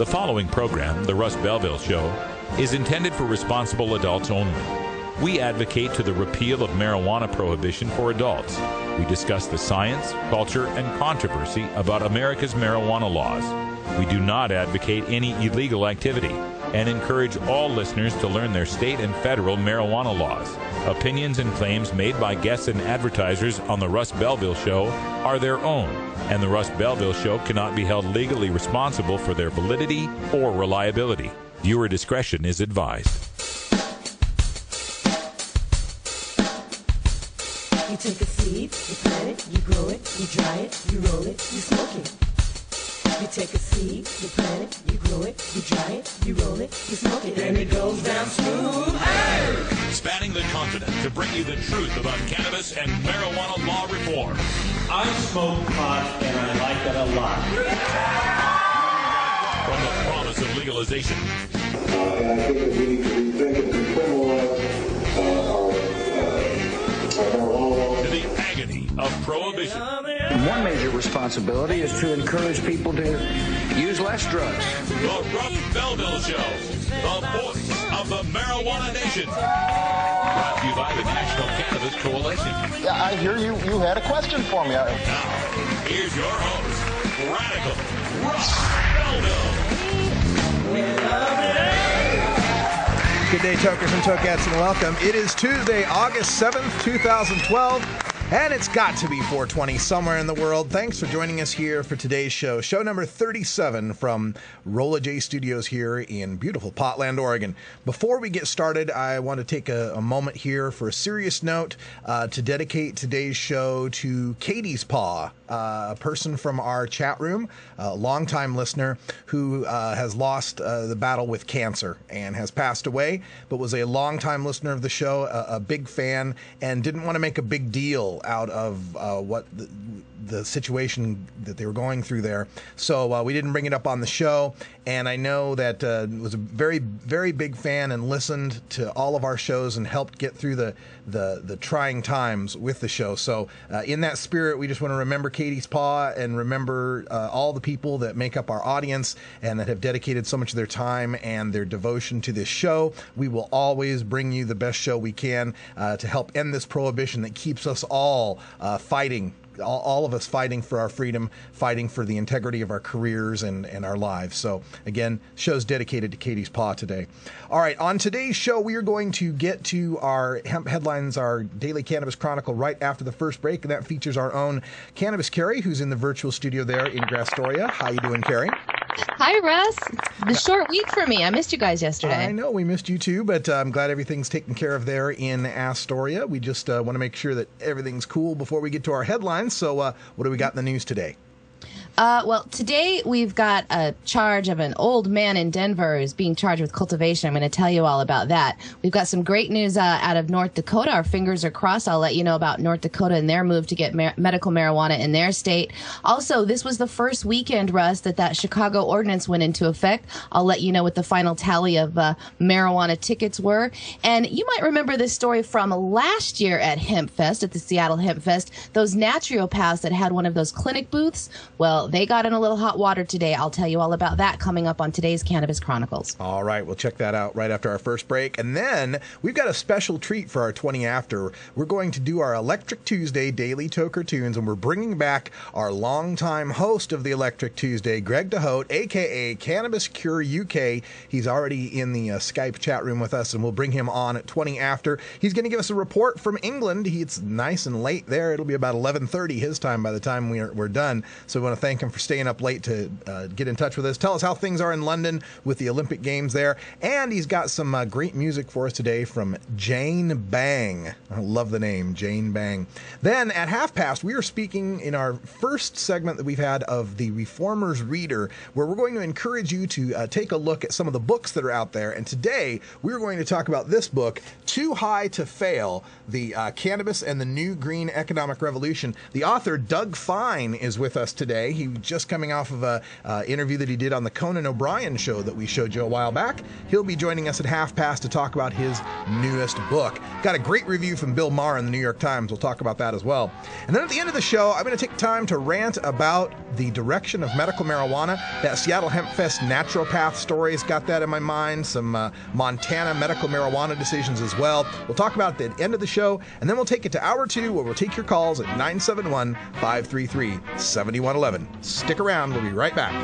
The following program, The Russ Belville Show, is intended for responsible adults only. We advocate to the repeal of marijuana prohibition for adults. We discuss the science, culture, and controversy about America's marijuana laws. We do not advocate any illegal activity and encourage all listeners to learn their state and federal marijuana laws. Opinions and claims made by guests and advertisers on The Russ Belville Show are their own, and The Russ Belville Show cannot be held legally responsible for their validity or reliability. Viewer discretion is advised. You take a seed, you plant it, you grow it, you dry it, you roll it, you smoke it. You take a seed, you plant it, you grow it, you dry it, you roll it, you smoke it, and it goes down smooth. Hey! Spanning the continent to bring you the truth about cannabis and marijuana law reform. I smoke pot and I like it a lot. From the promise of legalization. And I think that we need to rethink and decriminalize our marijuana laws. To the agony of prohibition. One major responsibility is to encourage people to use less drugs. The Russ Belville Show, the voice of the marijuana nation. Brought to you by the National Cannabis Coalition. Yeah, I hear you had a question for me. Now, here's your host, Radical Russ Belville. Good day, tokers and tokettes, and welcome. It is Tuesday, August 7th, 2012. And it's got to be 420 somewhere in the world. Thanks for joining us here for today's show. Show number 37 from Rolla J Studios here in beautiful Portland, Oregon. Before we get started, I want to take a moment here for a serious note to dedicate today's show to Katie's Paw, a person from our chat room, a longtime listener who has lost the battle with cancer and has passed away, but was a longtime listener of the show, a big fan, and didn't want to make a big deal out of what the situation that they were going through there. So we didn't bring it up on the show. And I know that was a very, very big fan and listened to all of our shows and helped get through the trying times with the show. So in that spirit, we just want to remember Katie's Paw and remember all the people that make up our audience and that have dedicated so much of their time and their devotion to this show. We will always bring you the best show we can to help end this prohibition that keeps us all fighting. All of us fighting for our freedom, fighting for the integrity of our careers and our lives. So, again, show's dedicated to Katie's Paw today. All right, on today's show, we are going to get to our hemp headlines, our Daily Cannabis Chronicle, right after the first break, and that features our own Cannabis Carrie, who's in the virtual studio there in Grastoria. How you doing, Carrie? Hi, Russ. The short week for me. I missed you guys yesterday. I know we missed you too, but I'm glad everything's taken care of there in Astoria. We just want to make sure that everything's cool before we get to our headlines. So what do we got in the news today? Well, today we've got a charge of an old man in Denver who's being charged with cultivation. I'm going to tell you all about that. We've got some great news out of North Dakota. Our fingers are crossed. I'll let you know about North Dakota and their move to get medical marijuana in their state. Also, this was the first weekend, Russ, that Chicago ordinance went into effect. I'll let you know what the final tally of marijuana tickets were. And you might remember this story from last year at Hemp Fest, at the Seattle Hemp Fest. Those naturopaths that had one of those clinic booths, well, they got in a little hot water today. I'll tell you all about that coming up on today's Cannabis Chronicles. All right, we'll check that out right after our first break. And then we've got a special treat for our 20 after. We're going to do our Electric Tuesday Daily Toker Tunes, and we're bringing back our longtime host of the Electric Tuesday, Greg DeHote, a.k.a. Cannabis Cure UK. He's already in the Skype chat room with us, and we'll bring him on at 20 after. He's going to give us a report from England. It's nice and late there. It'll be about 11:30 his time by the time we're done. So we want to thank him for staying up late to get in touch with us. Tell us how things are in London with the Olympic Games there. And he's got some great music for us today from Jane Bang. I love the name, Jane Bang. Then at half past, we are speaking in our first segment that we've had of the Reformer's Reader, where we're going to encourage you to take a look at some of the books that are out there. And today, we're going to talk about this book, Too High to Fail, The Cannabis and the New Green Economic Revolution. The author, Doug Fine, is with us today. He was just coming off of a interview that he did on the Conan O'Brien show that we showed you a while back. He'll be joining us at 5:30 to talk about his newest book. Got a great review from Bill Maher in the New York Times. We'll talk about that as well. And then at the end of the show, I'm going to take time to rant about the direction of medical marijuana. That Seattle Hemp Fest naturopath story's got that in my mind. Some Montana medical marijuana decisions as well. We'll talk about it at the end of the show, and then we'll take it to hour 2, where we'll take your calls at 971-533-7111. Stick around. We'll be right back.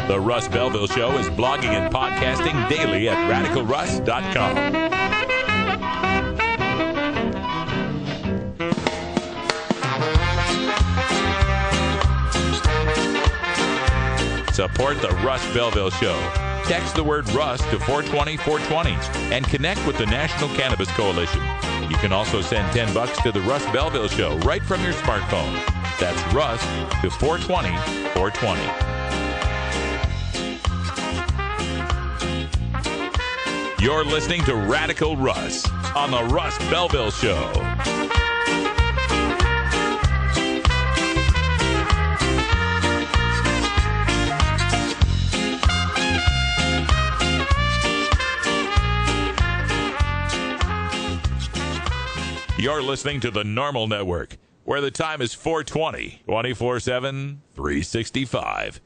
The Russ Belville Show is blogging and podcasting daily at RadicalRuss.com. Support the Russ Belville Show. Text the word Russ to 420-420 and connect with the National Cannabis Coalition. You can also send $10 to the Russ Belville Show right from your smartphone. That's Russ to 420-420. You're listening to Radical Russ on the Russ Belville Show. You're listening to the Normal Network, where the time is 420, 24/7, 365.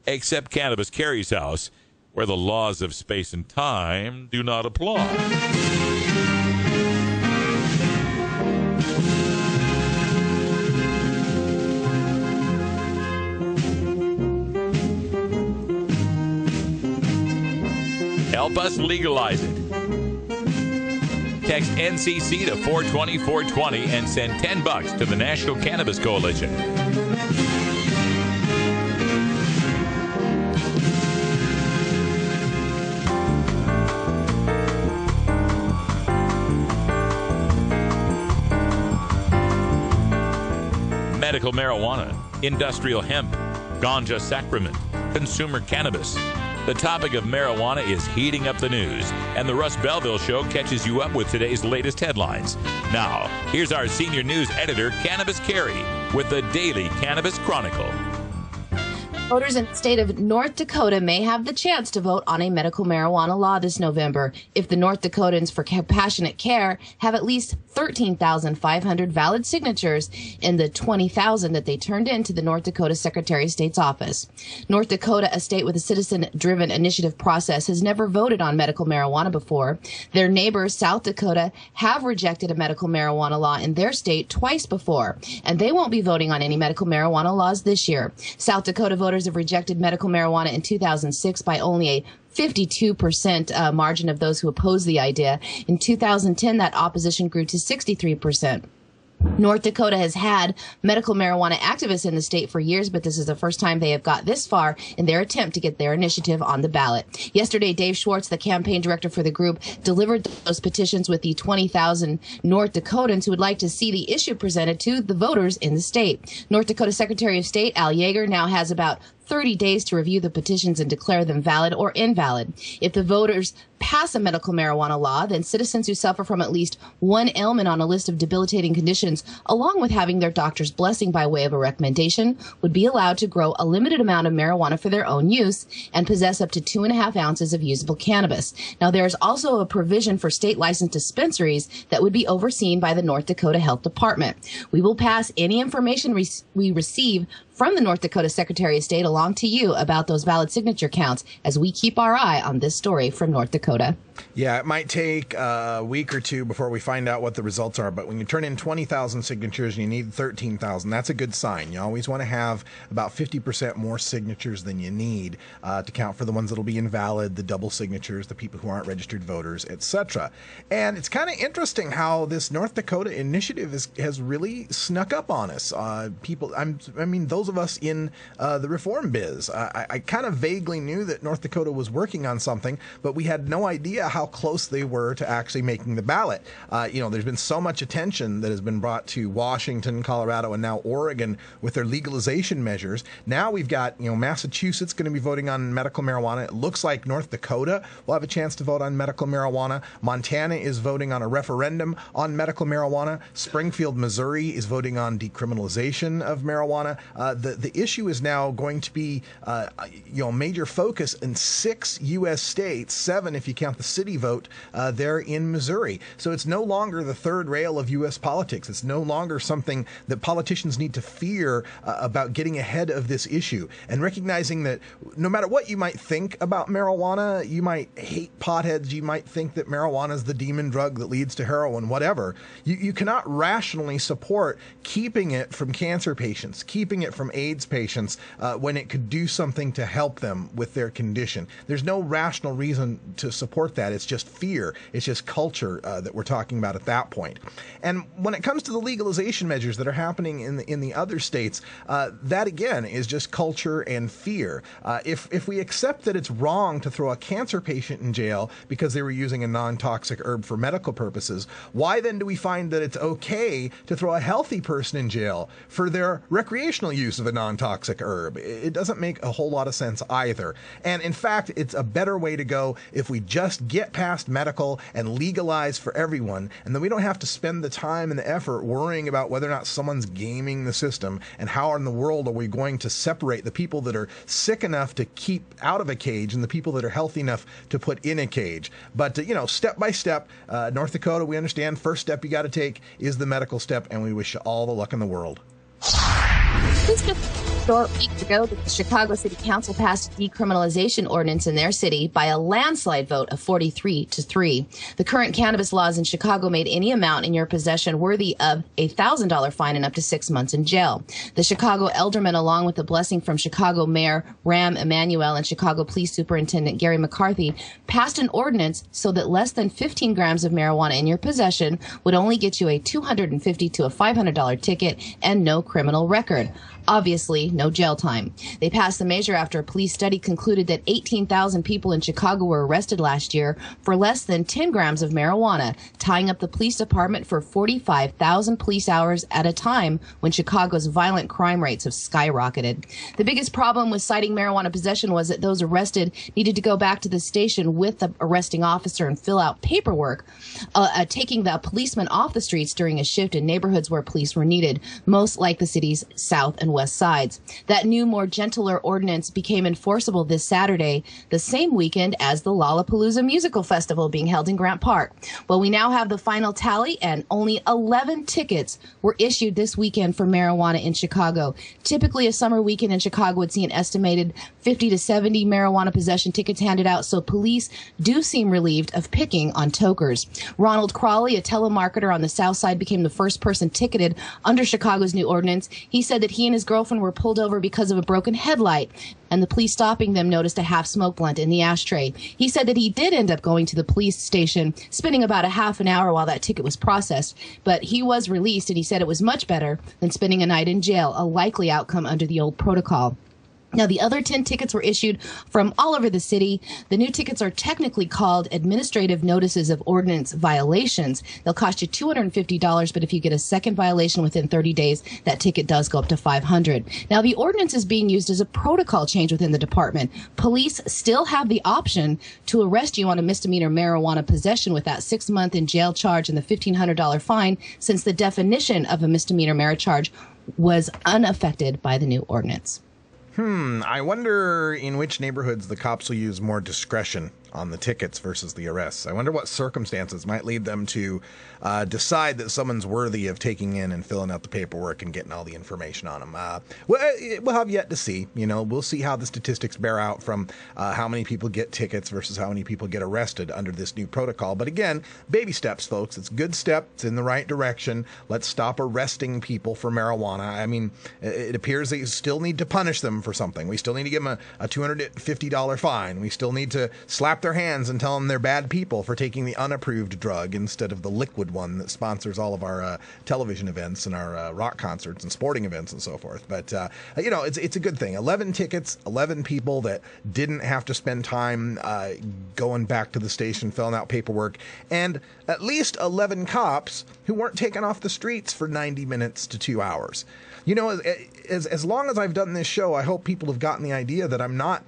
Except Cannabis Carry's house, where the laws of space and time do not apply. Help us legalize it. Text NCC to 420-420 and send $10 to the National Cannabis Coalition. Medical marijuana, industrial hemp, ganja sacrament, consumer cannabis. The topic of marijuana is heating up the news, and the Russ Belville Show catches you up with today's latest headlines. Now, here's our senior news editor, Cannabis Carey, with the Daily Cannabis Chronicle. Voters in the state of North Dakota may have the chance to vote on a medical marijuana law this November if the North Dakotans for Compassionate Care have at least 13,500 valid signatures in the 20,000 that they turned in to the North Dakota Secretary of State's office. North Dakota, a state with a citizen-driven initiative process, has never voted on medical marijuana before. Their neighbors, South Dakota, have rejected a medical marijuana law in their state twice before, and they won't be voting on any medical marijuana laws this year. South Dakota voters have rejected medical marijuana in 2006 by only a 52% margin of those who opposed the idea. In 2010, that opposition grew to 63%. North Dakota has had medical marijuana activists in the state for years, but this is the first time they have got this far in their attempt to get their initiative on the ballot. Yesterday, Dave Schwartz, the campaign director for the group, delivered those petitions with the 20,000 North Dakotans who would like to see the issue presented to the voters in the state. North Dakota Secretary of State Al Yeager now has about 30 days to review the petitions and declare them valid or invalid. If the voters pass a medical marijuana law, then citizens who suffer from at least one ailment on a list of debilitating conditions, along with having their doctor's blessing by way of a recommendation, would be allowed to grow a limited amount of marijuana for their own use and possess up to 2.5 ounces of usable cannabis. Now, there is also a provision for state licensed dispensaries that would be overseen by the North Dakota Health Department. We will pass any information we receive from the North Dakota Secretary of State along to you about those valid signature counts as we keep our eye on this story from North Dakota. Yeah, it might take a week or two before we find out what the results are, but when you turn in 20,000 signatures and you need 13,000, that's a good sign. You always want to have about 50% more signatures than you need to count for the ones that will be invalid, the double signatures, the people who aren't registered voters, etc. And it's kind of interesting how this North Dakota initiative has really snuck up on us. Those of us in the reform biz. I kind of vaguely knew that North Dakota was working on something, but we had no idea about how close they were to actually making the ballot. There's been so much attention that has been brought to Washington, Colorado, and now Oregon with their legalization measures. Now we've got, Massachusetts going to be voting on medical marijuana. It looks like North Dakota will have a chance to vote on medical marijuana. Montana is voting on a referendum on medical marijuana. Springfield, Missouri is voting on decriminalization of marijuana. The issue is now going to be, a major focus in 6 U.S. states, 7 if you count the city vote there in Missouri. So it's no longer the third rail of U.S. politics. It's no longer something that politicians need to fear about getting ahead of this issue, and recognizing that no matter what you might think about marijuana, you might hate potheads, you might think that marijuana is the demon drug that leads to heroin, whatever. You cannot rationally support keeping it from cancer patients, keeping it from AIDS patients when it could do something to help them with their condition. There's no rational reason to support that. It's just fear. It's just culture that we're talking about at that point. And when it comes to the legalization measures that are happening in the other states, that again is just culture and fear. If we accept that it's wrong to throw a cancer patient in jail because they were using a non-toxic herb for medical purposes, why then do we find that it's okay to throw a healthy person in jail for their recreational use of a non-toxic herb? It doesn't make a whole lot of sense either. And in fact, it's a better way to go if we just get past medical and legalize for everyone, and then we don't have to spend the time and the effort worrying about whether or not someone's gaming the system, and how in the world are we going to separate the people that are sick enough to keep out of a cage and the people that are healthy enough to put in a cage. But, step by step, North Dakota, we understand first step you got to take is the medical step, and we wish you all the luck in the world. Just a short week ago, the Chicago City Council passed a decriminalization ordinance in their city by a landslide vote of 43-3. The current cannabis laws in Chicago made any amount in your possession worthy of a $1,000 fine and up to 6 months in jail. The Chicago aldermen, along with the blessing from Chicago Mayor Rahm Emanuel and Chicago Police Superintendent Gary McCarthy, passed an ordinance so that less than 15 grams of marijuana in your possession would only get you a $250 to a $500 ticket and no criminal record. Obviously, no jail time. They passed the measure after a police study concluded that 18,000 people in Chicago were arrested last year for less than 10 grams of marijuana, tying up the police department for 45,000 police hours at a time when Chicago's violent crime rates have skyrocketed. The biggest problem with citing marijuana possession was that those arrested needed to go back to the station with the arresting officer and fill out paperwork, taking the policeman off the streets during a shift in neighborhoods where police were needed, most like the city's south and west sides. That new, more gentler ordinance became enforceable this Saturday, the same weekend as the Lollapalooza Musical Festival being held in Grant Park. Well, we now have the final tally, and only 11 tickets were issued this weekend for marijuana in Chicago. Typically, a summer weekend in Chicago would see an estimated 50 to 70 marijuana possession tickets handed out, so police do seem relieved of picking on tokers. Ronald Crawley, a telemarketer on the south side, became the first person ticketed under Chicago's new ordinance. He said that he and his girlfriend were pulled over because of a broken headlight, and the police stopping them noticed a half-smoked blunt in the ashtray. He said that he did end up going to the police station, spending about a half an hour while that ticket was processed, but he was released, and he said it was much better than spending a night in jail, a likely outcome under the old protocol. Now, the other 10 tickets were issued from all over the city. The new tickets are technically called administrative notices of ordinance violations. They'll cost you $250, but if you get a second violation within 30 days, that ticket does go up to $500. Now, the ordinance is being used as a protocol change within the department. Police still have the option to arrest you on a misdemeanor marijuana possession with that 6-month in jail charge and the $1,500 fine, since the definition of a misdemeanor merit charge was unaffected by the new ordinance. I wonder in which neighborhoods the cops will use more discretion on the tickets versus the arrests. I wonder what circumstances might lead them to decide that someone's worthy of taking in and filling out the paperwork and getting all the information on them. We'll have yet to see. We'll see how the statistics bear out from how many people get tickets versus how many people get arrested under this new protocol. But again, baby steps, folks. It's a good step. It's in the right direction. Let's stop arresting people for marijuana. I mean, it appears that you still need to punish them for something. We still need to give them a $250 fine. We still need to slap slap their hands and tell them they're bad people for taking the unapproved drug instead of the liquid one that sponsors all of our television events and our rock concerts and sporting events and so forth. But, it's a good thing. 11 tickets, 11 people that didn't have to spend time going back to the station, filling out paperwork, and at least 11 cops who weren't taken off the streets for 90 minutes to 2 hours. As long as I've done this show, I hope people have gotten the idea that I'm not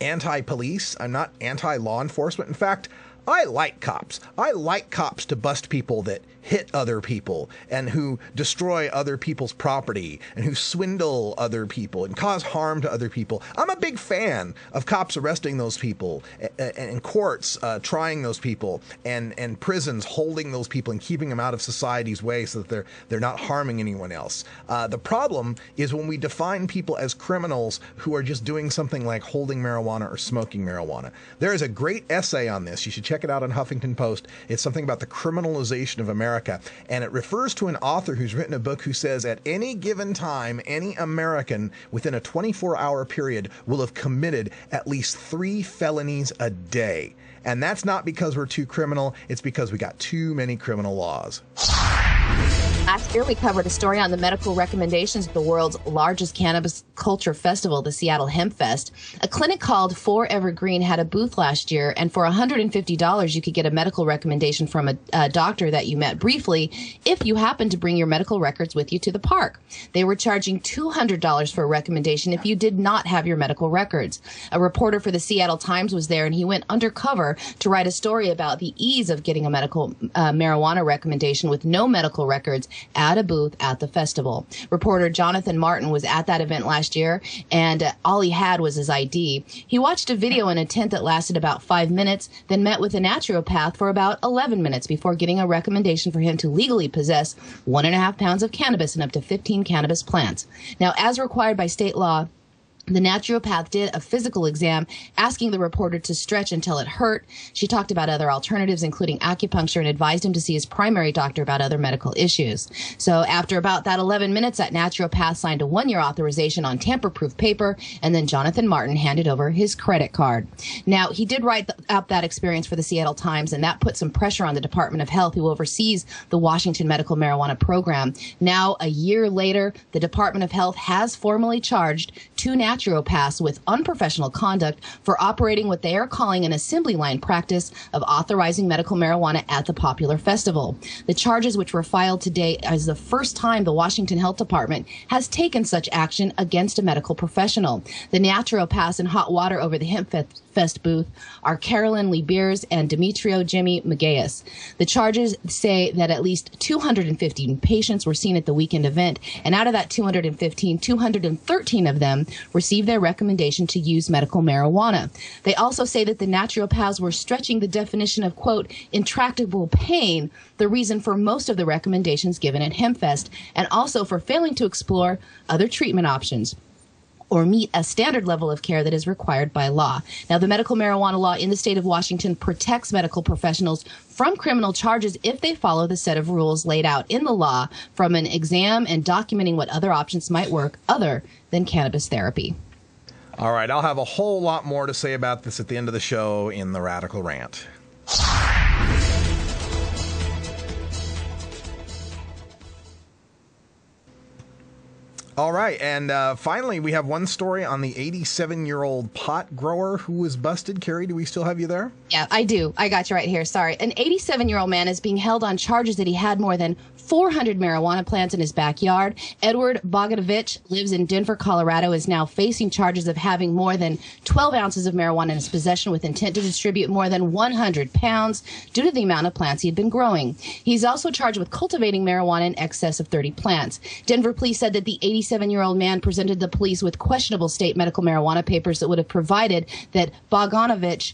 anti-police. I'm not anti-law enforcement. In fact, I like cops. I like cops to bust people that hit other people and who destroy other people's property and who swindle other people and cause harm to other people. I'm a big fan of cops arresting those people and courts trying those people and prisons holding those people and keeping them out of society's way so that they're not harming anyone else. The problem is when we define people as criminals who are just doing something like holding marijuana or smoking marijuana. There is a great essay on this. You should check it out on Huffington Post. It's something about the criminalization of America. And it refers to an author who's written a book who says at any given time, any American within a 24-hour period will have committed at least 3 felonies a day. And that's not because we're too criminal. It's because we got too many criminal laws. Last year, we covered a story on the medical recommendations of the world's largest cannabis culture festival, the Seattle Hemp Fest. A clinic called Forever Green had a booth last year, and for $150, you could get a medical recommendation from a doctor that you met briefly if you happened to bring your medical records with you to the park. They were charging $200 for a recommendation if you did not have your medical records. A reporter for the Seattle Times was there, and he went undercover to write a story about the ease of getting a medical marijuana recommendation with no medical records at a booth at the festival. Reporter Jonathan Martin was at that event last year, and all he had was his ID. He watched a video in a tent that lasted about 5 minutes, then met with a naturopath for about 11 minutes before getting a recommendation for him to legally possess 1.5 pounds of cannabis and up to 15 cannabis plants. Now, as required by state law, the naturopath did a physical exam, asking the reporter to stretch until it hurt. She talked about other alternatives, including acupuncture, and advised him to see his primary doctor about other medical issues. So after about that 11 minutes, that naturopath signed a 1-year authorization on tamper-proof paper, and then Jonathan Martin handed over his credit card. Now, he did write up that experience for the Seattle Times, and that put some pressure on the Department of Health, who oversees the Washington Medical Marijuana Program. Now, a year later, the Department of Health has formally charged 2 naturopaths with unprofessional conduct for operating what they are calling an assembly line practice of authorizing medical marijuana at the popular festival. The charges, which were filed today, is the first time the Washington Health Department has taken such action against a medical professional. The naturopaths in hot water over the Hemp Fest booth are Carolyn Lee Beers and Demetrio Jimmy Mageas. The charges say that at least 215 patients were seen at the weekend event, and out of that 215, 213 of them received their recommendation to use medical marijuana. They also say that the naturopaths were stretching the definition of, quote, intractable pain, the reason for most of the recommendations given at HempFest, and also for failing to explore other treatment options or meet a standard level of care that is required by law. Now, the medical marijuana law in the state of Washington protects medical professionals from criminal charges if they follow the set of rules laid out in the law, from an exam and documenting what other options might work other than cannabis therapy. All right, I'll have a whole lot more to say about this at the end of the show in the Radical Rant. All right, and finally, we have one story on the 87-year-old pot grower who was busted. Carrie, do we still have you there? Yeah, I do. I got you right here. Sorry. An 87-year-old man is being held on charges that he had more than 400 marijuana plants in his backyard. Edward Bogdanovich lives in Denver, Colorado, is now facing charges of having more than 12 ounces of marijuana in his possession with intent to distribute more than 100 pounds due to the amount of plants he had been growing. He's also charged with cultivating marijuana in excess of 30 plants. Denver police said that the 87-year-old man presented the police with questionable state medical marijuana papers that would have provided that Bogdanovich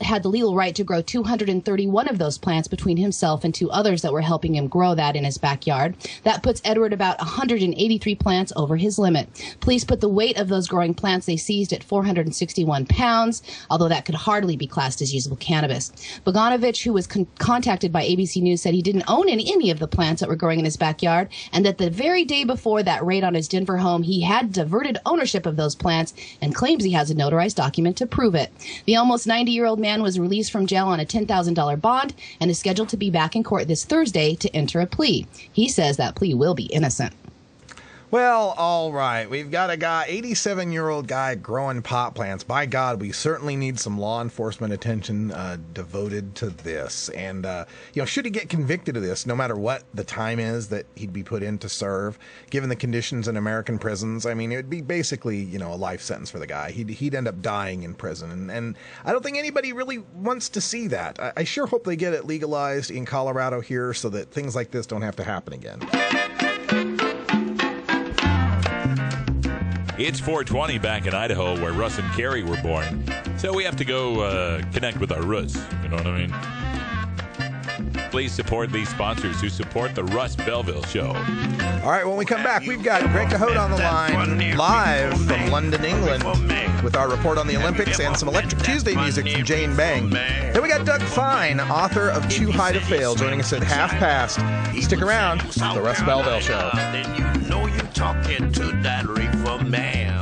had the legal right to grow 231 of those plants between himself and 2 others that were helping him grow that in his backyard. That puts Edward about 183 plants over his limit. Police put the weight of those growing plants they seized at 461 pounds, although that could hardly be classed as usable cannabis. Bogdanovich, who was contacted by ABC News, said he didn't own any of the plants that were growing in his backyard, and that the very day before that raid on his Denver home, he had diverted ownership of those plants and claims he has a notarized document to prove it. The almost 90-year-old man was released from jail on a $10,000 bond and is scheduled to be back in court this Thursday to enter a plea. He says that plea will be innocent. Well, all right. We've got a guy, 87-year-old guy growing pot plants. By God, we certainly need some law enforcement attention devoted to this. And, should he get convicted of this, no matter what the time is that he'd be put in to serve, given the conditions in American prisons, I mean, it would be basically, a life sentence for the guy. He'd end up dying in prison. And I don't think anybody really wants to see that. I sure hope they get it legalized in Colorado here so that things like this don't have to happen again. It's 420 back in Idaho, where Russ and Carrie were born. So we have to go connect with our Russ. You know what I mean? Please support these sponsors who support the Russ Belville Show. All right, when we come back, we've got Greg DeHote on the line, live from London, England, with our report on the Olympics and some Electric Tuesday music from Jane Bang. Then we got Doug Fine, author of Too High to Fail, joining us at 1:30. Stick around, the Russ Belville Show. Then you know you're talking to that reefer man.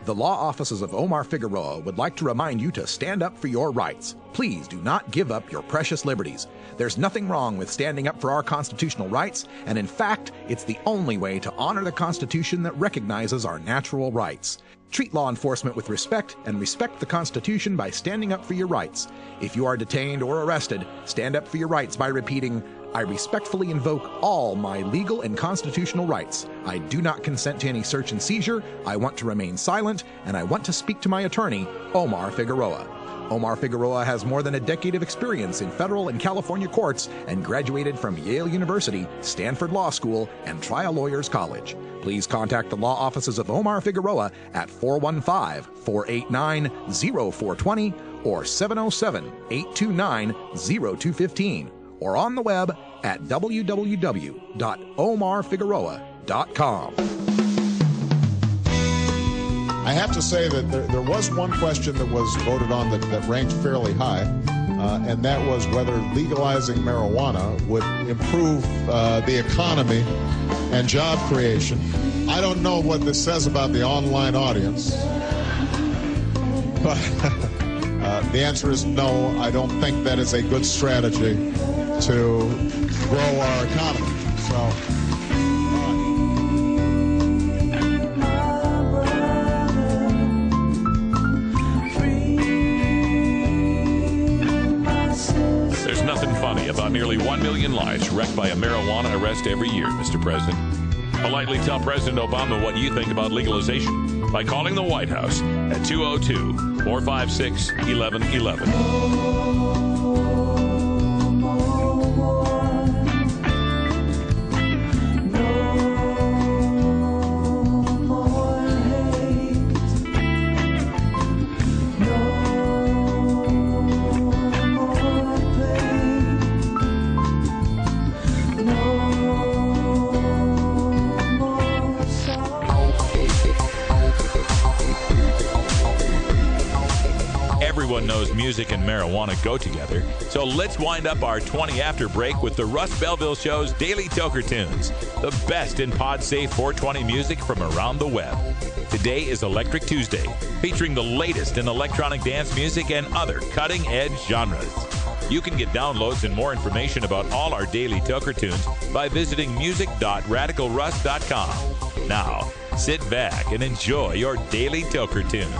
The law offices of Omar Figueroa would like to remind you to stand up for your rights. Please do not give up your precious liberties. There's nothing wrong with standing up for our constitutional rights, and in fact, it's the only way to honor the Constitution that recognizes our natural rights. Treat law enforcement with respect and respect the Constitution by standing up for your rights. If you are detained or arrested, stand up for your rights by repeating, "I respectfully invoke all my legal and constitutional rights. I do not consent to any search and seizure. I want to remain silent, and I want to speak to my attorney, Omar Figueroa." Omar Figueroa has more than a decade of experience in federal and California courts and graduated from Yale University, Stanford Law School, and Trial Lawyers College. Please contact the law offices of Omar Figueroa at 415-489-0420 or 707-829-0215. or on the web at www.omarfigueroa.com. I have to say that there was one question that was voted on that ranked fairly high, and that was whether legalizing marijuana would improve the economy and job creation. I don't know what this says about the online audience, but the answer is no. I don't think that is a good strategy to grow our economy. So, there's nothing funny about nearly 1 million lives wrecked by a marijuana arrest every year, Mr. President. Politely tell President Obama what you think about legalization by calling the White House at 202-456-1111. Everyone knows music and marijuana go together, so let's wind up our 20 after break with the Russ Belville Show's Daily Toker Tunes, the best in pod-safe 420 music from around the web. Today is Electric Tuesday, featuring the latest in electronic dance music and other cutting-edge genres. You can get downloads and more information about all our Daily Toker Tunes by visiting music.radicalruss.com. Now, sit back and enjoy your Daily Toker Tunes.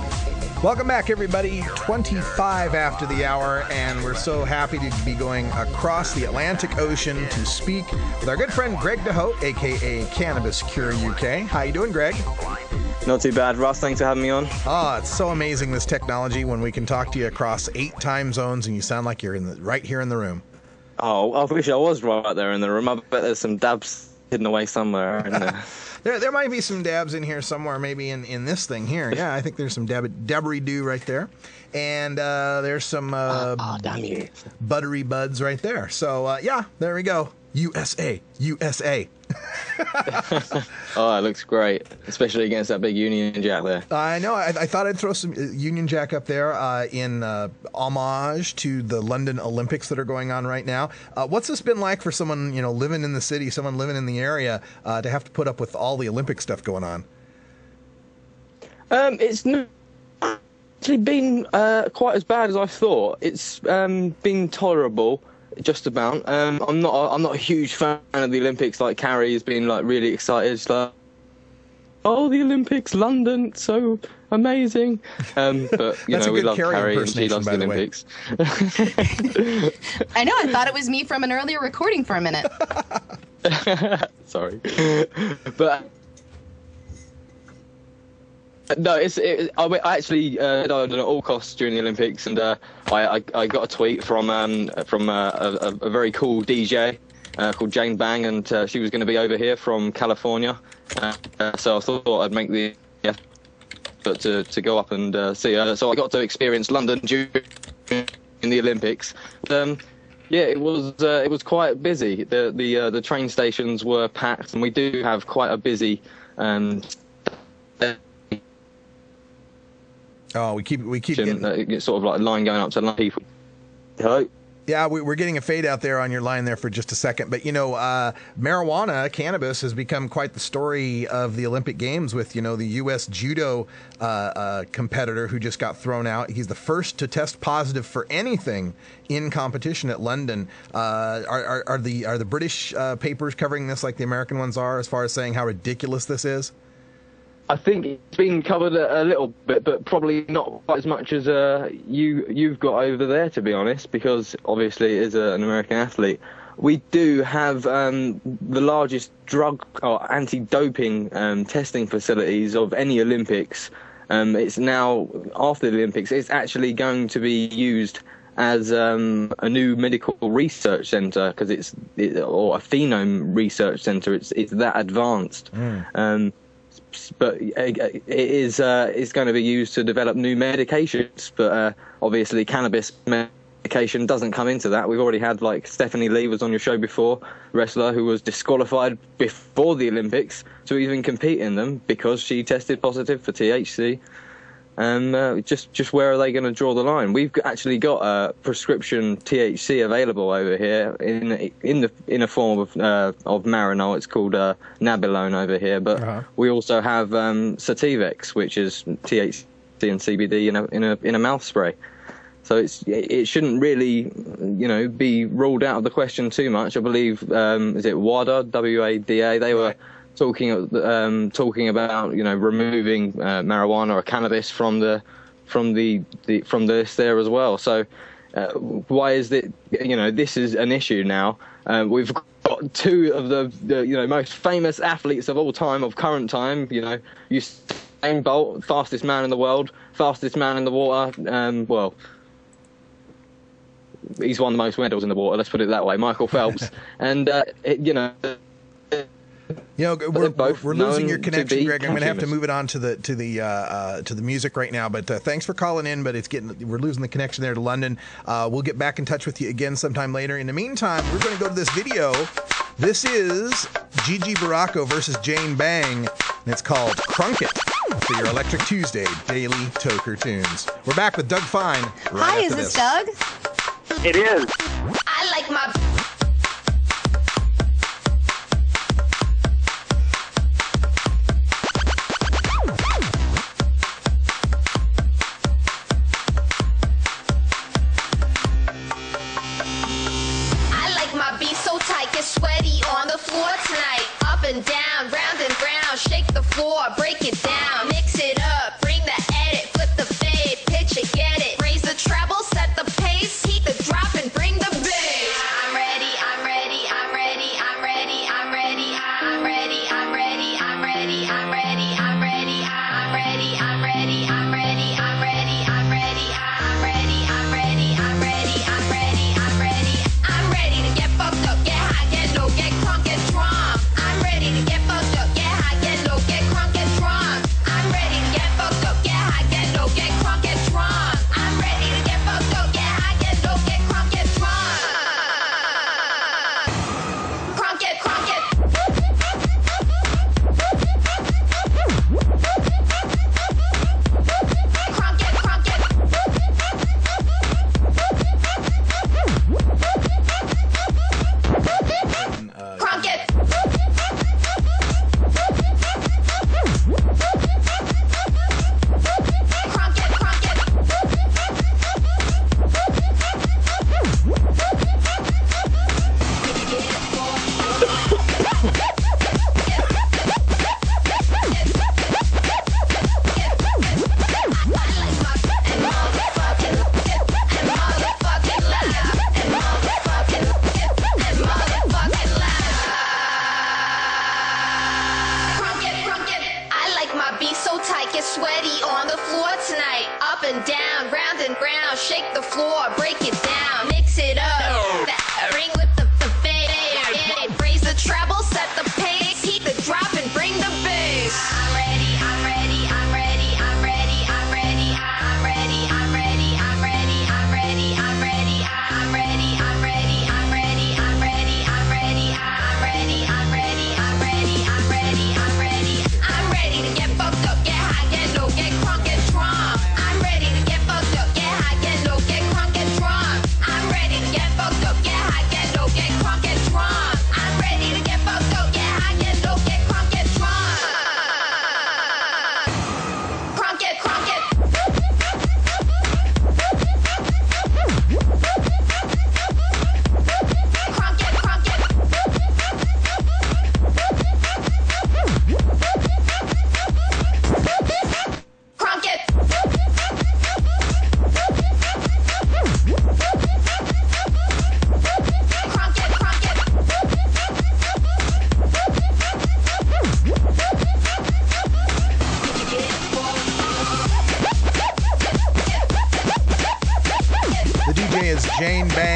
Welcome back, everybody. 25 after the hour, and we're so happy to be going across the Atlantic Ocean to speak with our good friend Greg DeHote, a.k.a. Cannabis Cure UK. How you doing, Greg? Not too bad, Russ. Thanks for having me on. Oh, it's so amazing, this technology, when we can talk to you across 8 time zones and you sound like you're right here in the room. Oh, I wish I was right there in the room. I bet there's some dabs hidden away somewhere in there. There might be some dabs in here somewhere, maybe in this thing here. Yeah, I think there's some debris-do right there. And there's some damn you. buttery buds right there. So, yeah, there we go. USA, USA. Oh, it looks great, especially against that big Union Jack there. I know. I thought I'd throw some Union Jack up there in homage to the London Olympics that are going on right now. What's this been like for someone, living in the city, someone living in the area, to have to put up with all the Olympic stuff going on? It's not actually been quite as bad as I thought. It's been tolerable. Just about. I'm not a huge fan of the Olympics. Like Carrie has been like really excited. She's like, "Oh, the Olympics, London, it's so amazing." But we love Carrie and she loves the Olympics. I know. I thought it was me from an earlier recording for a minute. Sorry, but. No, I actually died at all costs during the Olympics, and I got a tweet from a very cool DJ called Jane Bang, and she was going to be over here from California, so I thought I'd make the effort to go up and see her. So I got to experience London during the Olympics. Yeah, it was quite busy. The train stations were packed, and we do have quite a busy. Oh, we keep getting sort of like a line going up to London people. Hello? Yeah, we're getting a fade out there on your line there for just a second. But, marijuana, cannabis, has become quite the story of the Olympic Games with, the U.S. judo competitor who just got thrown out. He's the first to test positive for anything in competition at London. Are the British papers covering this like the American ones are, as far as saying how ridiculous this is? I think it's been covered a little bit, but probably not quite as much as you've got over there, to be honest, because obviously as an American athlete, we do have the largest drug or anti-doping testing facilities of any Olympics. It's now, after the Olympics, it's actually going to be used as a new medical research centre, because or a phenome research centre. It's that advanced. But it is going to be used to develop new medications. But obviously, cannabis medication doesn't come into that. We've already had, like, Stephanie Lee was on your show before, wrestler who was disqualified before the Olympics to even compete in them because she tested positive for THC. Just where are they going to draw the line? We've actually got a prescription THC available over here in a form of Marinol. It's called Nabilone over here, but we also have Sativex, which is THC and CBD in a mouth spray. So it shouldn't really be ruled out of the question too much. I believe is it WADA, WADA? They were talking about removing marijuana or cannabis from the list there as well. So why is it this is an issue now? We've got two of the most famous athletes of all time, of current time. Usain Bolt, fastest man in the world, fastest man in the water. Well, he's won the most medals in the water. Let's put it that way. Michael Phelps, and we're losing your connection, Greg. I'm going to have to move it on to the music right now. But thanks for calling in. But we're losing the connection there to London. We'll get back in touch with you again sometime later. In the meantime, we're going to go to this video. This is Gigi Baracco versus Jane Bang, and it's called Crunk It for your Electric Tuesday Daily Toker Tunes. We're back with Doug Fine. Hi, is this Doug? It is. I like my. Sweaty on the floor tonight. Up and down, round and round. Shake the floor, break it down. Mix it up, bring the edit. Flip the fade, pitch it, get it. Raise the treble, set the pace. Heat the drop and bring the bass. I'm ready.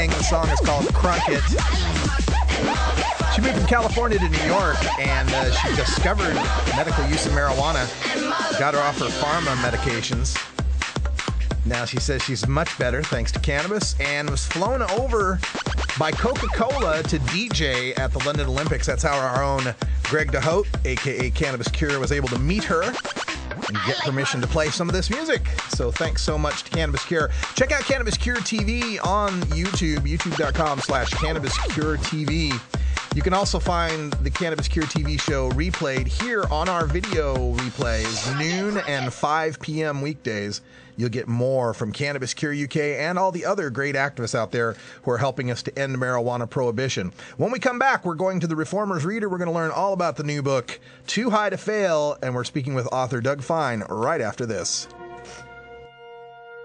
Thing. The song is called Crunk It. She moved from California to New York, and she discovered medical use of marijuana. Got her off her pharma medications. Now she says she's much better thanks to cannabis, and was flown over by Coca-Cola to DJ at the London Olympics. That's how our own Greg DeHote, a.k.a. Cannabis Cure, was able to meet her and get permission to play some of this music. So thanks so much to Cannabis Cure. Check out Cannabis Cure TV on YouTube, youtube.com/Cannabis Cure TV. You can also find the Cannabis Cure TV show replayed here on our video replays, noon and 5 p.m. weekdays. You'll get more from Cannabis Cure UK and all the other great activists out there who are helping us to end marijuana prohibition. When we come back, we're going to the Reformer's Reader. We're going to learn all about the new book, Too High to Fail, and we're speaking with author Doug Fine right after this.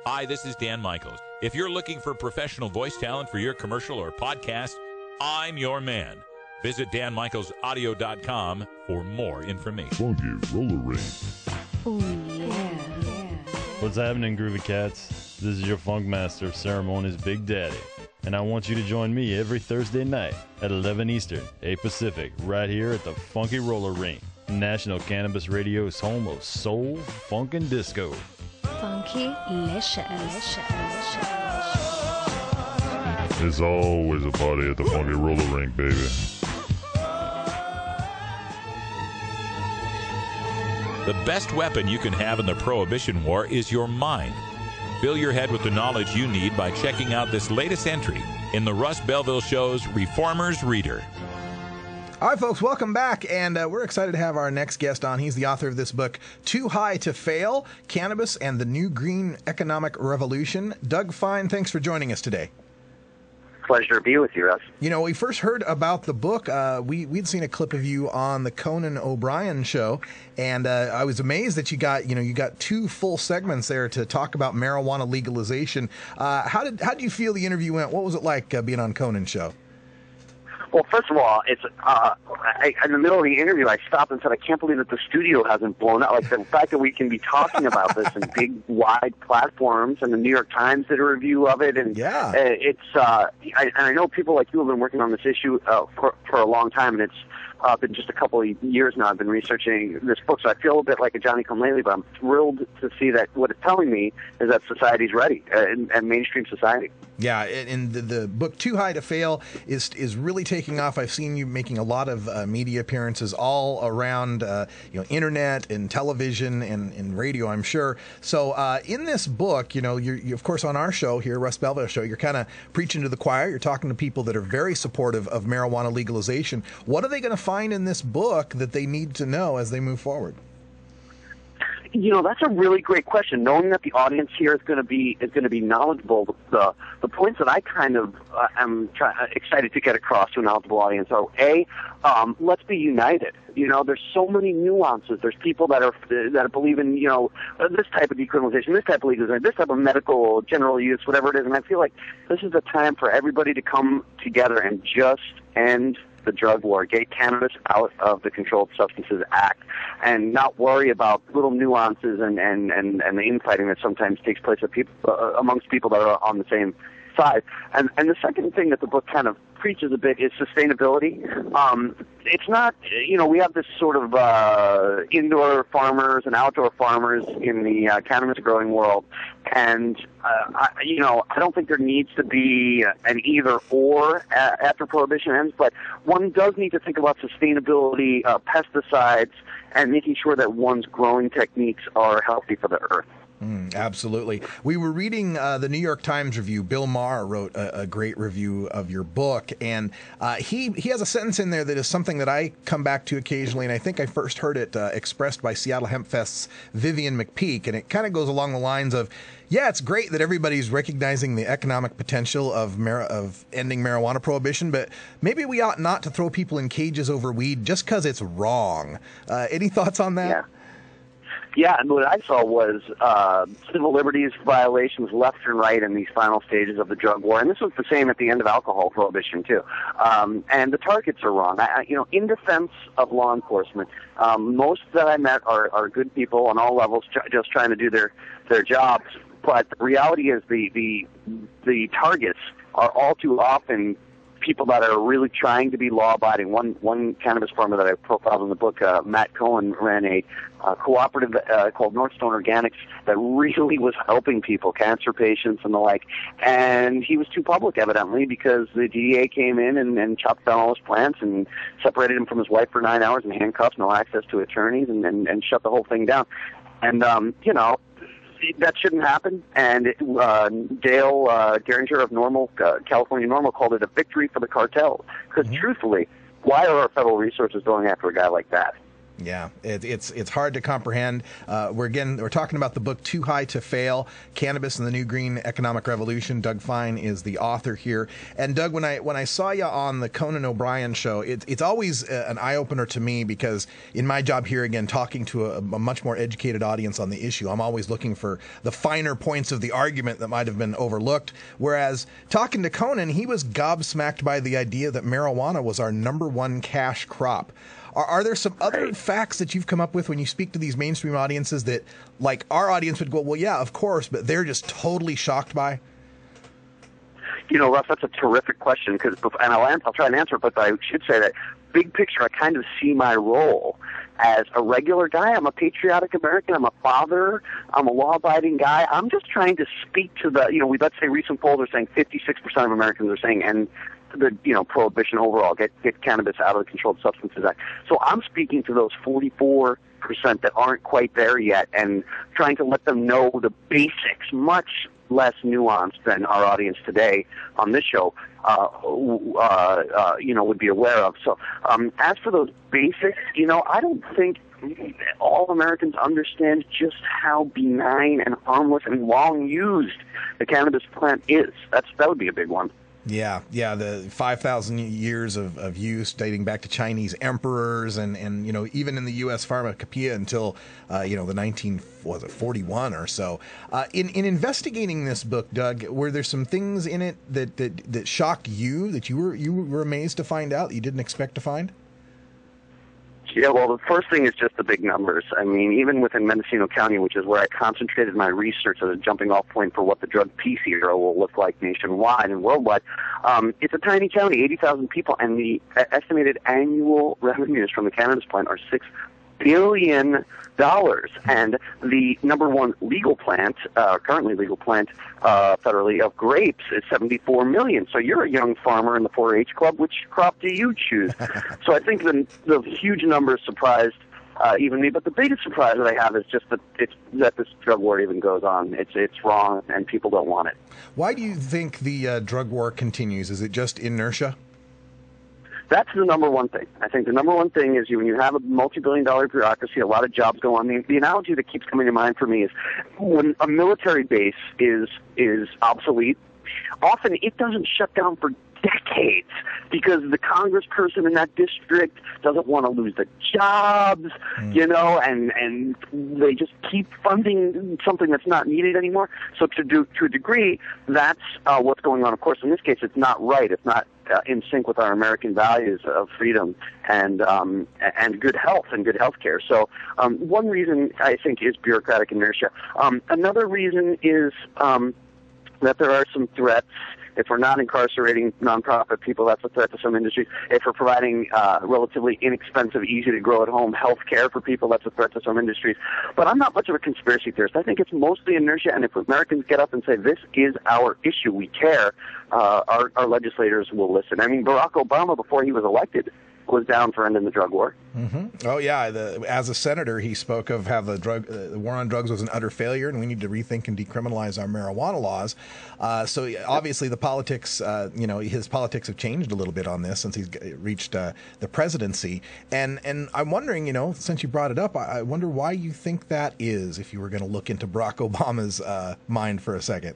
Hi, this is Dan Michaels. If you're looking for professional voice talent for your commercial or podcast, I'm your man. Visit danmichaelsaudio.com for more information. Funky Roller Ring. Oh, yeah. What's happening, Groovy Cats? This is your Funk Master of Ceremonies, Big Daddy. And I want you to join me every Thursday night at 11 Eastern, 8 Pacific, right here at the Funky Roller Ring. National Cannabis Radio's home of soul, funk, and disco. Funky-licious. It's always a party at the Funky Roller Ring, baby. The best weapon you can have in the Prohibition War is your mind. Fill your head with the knowledge you need by checking out this latest entry in the Russ Belville Show's Reformer's Reader. All right, folks, welcome back, and we're excited to have our next guest on. He's the author of this book, Too High to Fail, Cannabis and the New Green Economic Revolution. Doug Fine, thanks for joining us today. Pleasure to be with you, Russ. You know, we first heard about the book. We'd seen a clip of you on the Conan O'Brien show, and I was amazed that you got 2 full segments there to talk about marijuana legalization. How did you feel the interview went? What was it like being on Conan's show? Well, first of all, it's in the middle of the interview, I stopped and said, I can't believe that the studio hasn't blown up. Like, the fact that we can be talking about this in big, wide platforms, and the New York Times did a review of it. And yeah, I know people like you have been working on this issue for a long time, and it's been just a couple of years now I've been researching this book, so I feel a bit like a Johnny-come-lately, but I'm thrilled to see that what it's telling me is that society's ready, and mainstream society. Yeah, and the book Too High to Fail is really taking off. I've seen you making a lot of media appearances all around, internet and television and radio, I'm sure. So in this book, you're of course on our show here, Russ Belville Show, you're kind of preaching to the choir. You're talking to people that are very supportive of marijuana legalization. What are they going to find in this book that they need to know as they move forward? That's a really great question. Knowing that the audience here is going to be knowledgeable, the points that I kind of am excited to get across to a knowledgeable audience are: let's be united. There's so many nuances. There's people that believe in this type of decriminalization, this type of legalization, this type of medical general use, whatever it is. And I feel like this is the time for everybody to come together and just end the drug war, get cannabis out of the Controlled Substances Act, and not worry about little nuances and the infighting that sometimes takes place amongst people that are on the same side. And the second thing that the book kind of preaches a bit is sustainability. It's not, we have this sort of indoor farmers and outdoor farmers in the cannabis growing world, and I don't think there needs to be an either-or after prohibition ends, but one does need to think about sustainability, pesticides, and making sure that one's growing techniques are healthy for the earth. Absolutely. We were reading the New York Times review. Bill Maher wrote a great review of your book, and he has a sentence in there that is something that I come back to occasionally, and I think I first heard it expressed by Seattle Hemp Fest's Vivian McPeak, and it kind of goes along the lines of, yeah, it's great that everybody's recognizing the economic potential of ending marijuana prohibition, but maybe we ought not to throw people in cages over weed just because it's wrong. Any thoughts on that? Yeah. Yeah, and what I saw was civil liberties violations left and right in these final stages of the drug war, and this was the same at the end of alcohol prohibition too. And the targets are wrong. In defense of law enforcement, most that I met are good people on all levels, just trying to do their jobs. But the reality is the targets are all too often people that are really trying to be law-abiding. One cannabis farmer that I profiled in the book, Matt Cohen, ran a cooperative called Northstone Organics that really was helping people, cancer patients and the like. And he was too public, evidently, because the DEA came in and chopped down all his plants and separated him from his wife for 9 hours in handcuffs, no access to attorneys, and shut the whole thing down. And, that shouldn't happen, and Dale Geringer of California Normal called it a victory for the cartel. Because truthfully, why are our federal resources going after a guy like that? Yeah, it's hard to comprehend. We're talking about the book Too High to Fail: Cannabis and the New Green Economic Revolution. Doug Fine is the author here. And Doug, when I saw you on the Conan O'Brien show, it's always an eye opener to me, because in my job here, again, talking to a much more educated audience on the issue, I'm always looking for the finer points of the argument that might have been overlooked. Whereas talking to Conan, he was gobsmacked by the idea that marijuana was our #1 cash crop. Are there some other facts that you've come up with when you speak to these mainstream audiences that, like, our audience would go, well, yeah, of course, but they're just totally shocked by? Russ, that's a terrific question, and I'll try and answer it, but I should say that big picture, I kind of see my role as a regular guy. I'm a patriotic American. I'm a father. I'm a law-abiding guy. I'm just trying to speak to let's say recent polls are saying 56% of Americans are saying, and prohibition overall, get cannabis out of the Controlled Substances Act. So I'm speaking to those 44% that aren't quite there yet and trying to let them know the basics, much less nuanced than our audience today on this show would be aware of. So as for those basics, I don't think all Americans understand just how benign and harmless and long used the cannabis plant is. That would be a big one. Yeah, the 5,000 years of use dating back to Chinese emperors and even in the U.S. pharmacopoeia until the 1941 or so. In investigating this book, Doug, were there some things in it that shocked you, that you were amazed to find out that you didn't expect to find? Yeah, well, the first thing is just the big numbers. I mean, even within Mendocino County, which is where I concentrated my research as a jumping-off point for what the drug peace era will look like nationwide and worldwide, it's a tiny county, 80,000 people, and the estimated annual revenues from the cannabis plant are $6 billion. And the #1 legal plant, currently legal plant federally of grapes is $74 million. So you're a young farmer in the 4-H club. Which crop do you choose? So I think the huge numbers surprised even me. But the biggest surprise that I have is just that this drug war even goes on. It's wrong, and people don't want it. Why do you think the drug war continues? Is it just inertia? That's the #1 thing. I think the #1 thing is when you have a multi-billion-dollar bureaucracy, a lot of jobs go on. The analogy that keeps coming to mind for me is when a military base is obsolete, often it doesn't shut down for decades because the congressperson in that district doesn't want to lose the jobs, and they just keep funding something that's not needed anymore. So to a degree, that's what's going on. Of course, in this case, it's not right. It's not in sync with our American values of freedom and good health and good health care. So one reason, I think, is bureaucratic inertia. Another reason is that there are some threats. If we're not incarcerating nonprofit people, that's a threat to some industries. If we're providing relatively inexpensive, easy to grow at home health care for people, that's a threat to some industries. But I'm not much of a conspiracy theorist. I think it's mostly inertia, and if Americans get up and say, this is our issue, we care, our legislators will listen. I mean, Barack Obama, before he was elected, was down for ending the drug war. Mm-hmm. Oh, yeah. As a senator, he spoke of how the war on drugs was an utter failure, and we need to rethink and decriminalize our marijuana laws. So obviously the politics, his politics have changed a little bit on this since he's reached the presidency. And I'm wondering, since you brought it up, I wonder why you think that is, if you were going to look into Barack Obama's mind for a second.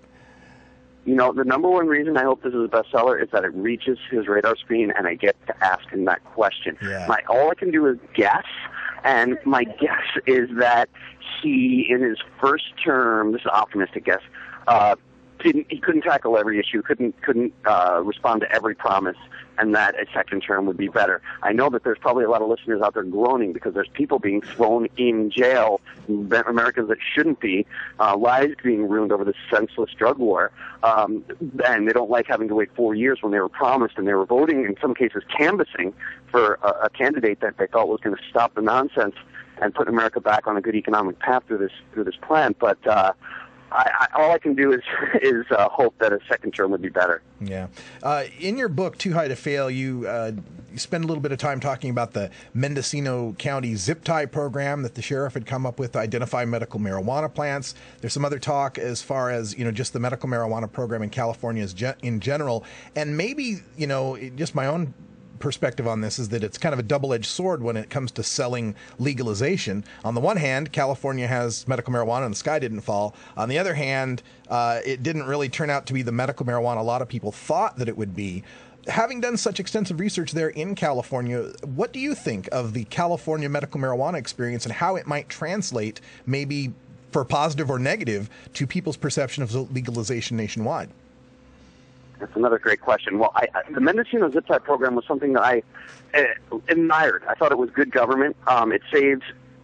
The #1 reason I hope this is a bestseller is that it reaches his radar screen and I get to ask him that question. Yeah. All I can do is guess, and my guess is that he, in his first term, this is an optimistic guess, he couldn't tackle every issue, couldn't respond to every promise, and that a second term would be better. I know that there's probably a lot of listeners out there groaning because there's people being thrown in jail, Americans that shouldn't be, lives being ruined over this senseless drug war, and they don't like having to wait 4 years when they were promised, and they were voting, in some cases canvassing for a candidate that they thought was going to stop the nonsense and put America back on a good economic path through this plan. But all I can do is hope that a second term would be better. Yeah. In your book, Too High to Fail, you spend a little bit of time talking about the Mendocino County zip tie program that the sheriff had come up with to identify medical marijuana plants. There's some other talk as far as, just the medical marijuana program in California in general. And maybe, just my own perspective on this is that it's kind of a double-edged sword when it comes to selling legalization. On the one hand, California has medical marijuana and the sky didn't fall. On the other hand, it didn't really turn out to be the medical marijuana a lot of people thought that it would be. Having done such extensive research there in California, what do you think of the California medical marijuana experience and how it might translate, maybe for positive or negative, to people's perception of legalization nationwide? That's another great question. Well, the Mendocino Zip Tie program was something that I admired. I thought it was good government. It saved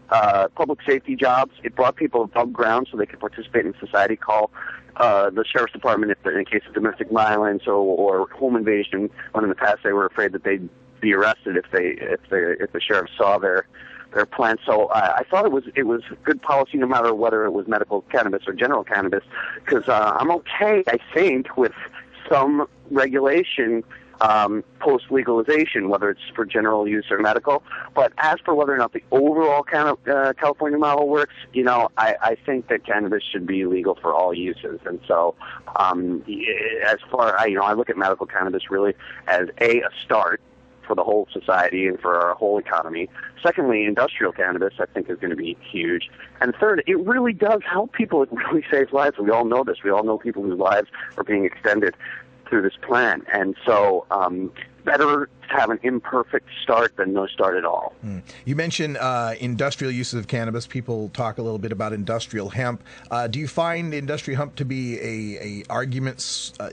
public safety jobs. It brought people above ground so they could participate in society. Call the sheriff's department in case of domestic violence or home invasion. When in the past they were afraid that they'd be arrested if the sheriff saw their plant. So I thought it was good policy, no matter whether it was medical cannabis or general cannabis, because I'm okay, I think, with some regulation post-legalization, whether it's for general use or medical. But as for whether or not the overall California model works, I think that cannabis should be legal for all uses. And so as far, I look at medical cannabis really as a start for the whole society and for our whole economy. Secondly, industrial cannabis, I think, is going to be huge. And third, it really does help people. It really saves lives. We all know this. We all know people whose lives are being extended through this plan. And so better to have an imperfect start than no start at all. You mentioned industrial uses of cannabis. People talk a little bit about industrial hemp. Do you find industrial hemp to be a argument?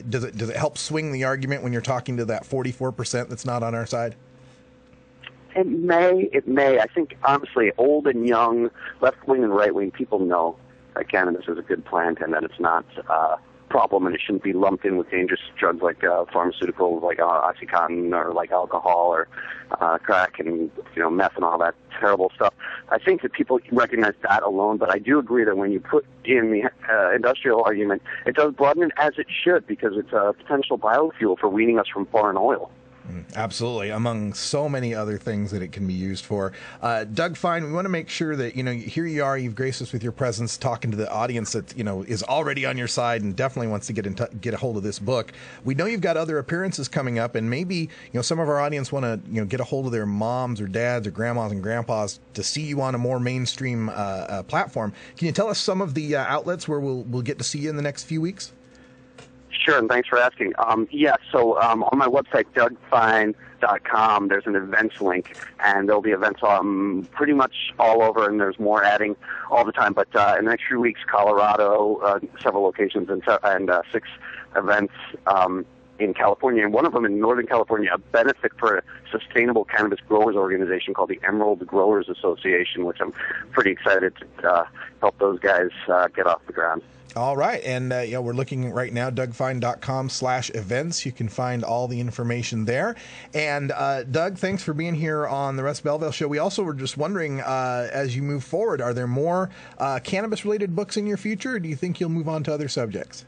Does it help swing the argument when you're talking to that 44% that's not on our side? It may. I think, honestly, old and young, left-wing and right-wing people know that cannabis is a good plant and that it's not a problem and it shouldn't be lumped in with dangerous drugs like pharmaceuticals like Oxycontin or like alcohol or crack and meth and all that terrible stuff. I think that people recognize that alone, but I do agree that when you put in the industrial argument, it does broaden it, as it should, because it's a potential biofuel for weaning us from foreign oil. Absolutely, among so many other things that it can be used for. Doug Fine, we want to make sure that, here you are, you've graced us with your presence, talking to the audience that, is already on your side and definitely wants to get a hold of this book. We know you've got other appearances coming up, and maybe, some of our audience want to, get a hold of their moms or dads or grandmas and grandpas to see you on a more mainstream platform. Can you tell us some of the outlets where we'll get to see you in the next few weeks? Sure, and thanks for asking. So on my website, dougfine.com, there's an events link, and there'll be events pretty much all over, and there's more adding all the time. But in the next few weeks, Colorado, several locations, and 6 events in California, and one of them in Northern California, a benefit for a sustainable cannabis growers organization called the Emerald Growers Association, which I'm pretty excited to help those guys get off the ground. All right. And we're looking right now, dougfine.com/events. You can find all the information there. And Doug, thanks for being here on the Russ Belville Show. We also were just wondering, as you move forward, are there more cannabis-related books in your future, or do you think you'll move on to other subjects?